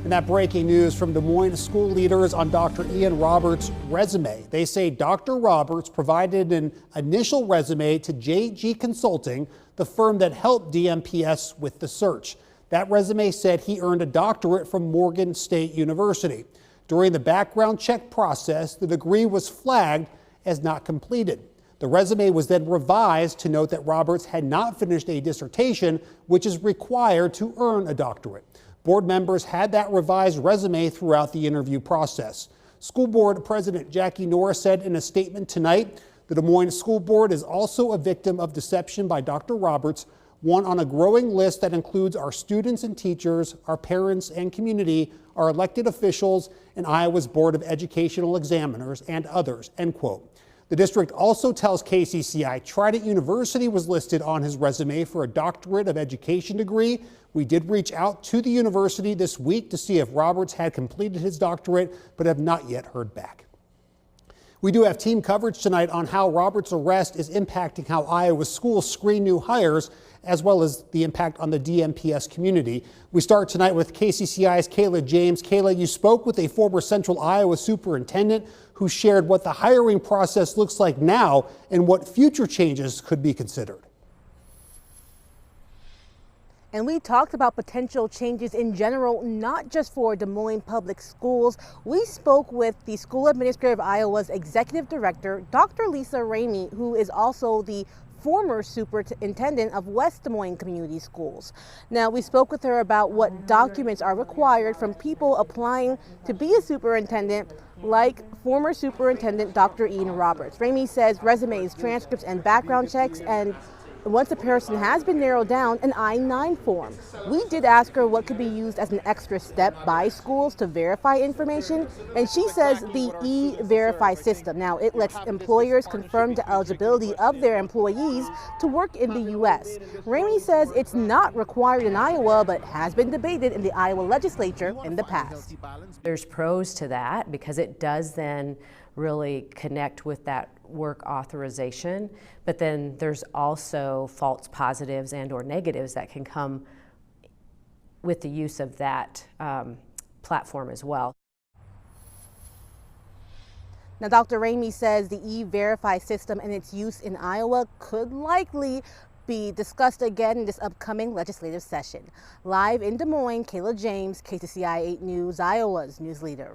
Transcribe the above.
And that breaking news from Des Moines school leaders on Dr. Ian Roberts' resume. They say Dr. Roberts provided an initial resume to JG Consulting, the firm that helped DMPS with the search. That resume said he earned a doctorate from Morgan State University. During the background check process, the degree was flagged as not completed. The resume was then revised to note that Roberts had not finished a dissertation, which is required to earn a doctorate. Board members had that revised resume throughout the interview process. School Board President Jackie Norris said in a statement tonight, the Des Moines School Board is also a victim of deception by Dr. Roberts, one on a growing list that includes our students and teachers, our parents and community, our elected officials, and Iowa's Board of Educational Examiners and others, end quote. The district also tells KCCI Trident University was listed on his resume for a doctorate of education degree. We did reach out to the university this week to see if Roberts had completed his doctorate, but have not yet heard back. We do have team coverage tonight on how Roberts' arrest is impacting how Iowa schools screen new hires, as well as the impact on the DMPS community. We start tonight with KCCI's Kayla James. Kayla, you spoke with a former Central Iowa superintendent who shared what the hiring process looks like now and what future changes could be considered. And we talked about potential changes in general, not just for Des Moines Public Schools. We spoke with the School Administrative Iowa's Executive Director, Dr. Lisa Ramey, who is also the former superintendent of West Des Moines Community Schools. Now, we spoke with her about what documents are required from people applying to be a superintendent, like former superintendent Dr. Ian Roberts. Ramey says resumes, transcripts, and background checks, and once a person has been narrowed down, an I-9 form. We did ask her what could be used as an extra step by schools to verify information, and she says the E-Verify system. Now, it lets employers confirm the eligibility of their employees to work in the U.S. Ramey says it's not required in Iowa, but has been debated in the Iowa legislature in the past. There's pros to that because it does then really connect with that work authorization, but then there's also false positives and or negatives that can come with the use of that platform as well. Now, Dr. Ramey says the E-Verify system and its use in Iowa could likely be discussed again in this upcoming legislative session. Live in Des Moines, Kayla James, KCCI 8 News, Iowa's news leader.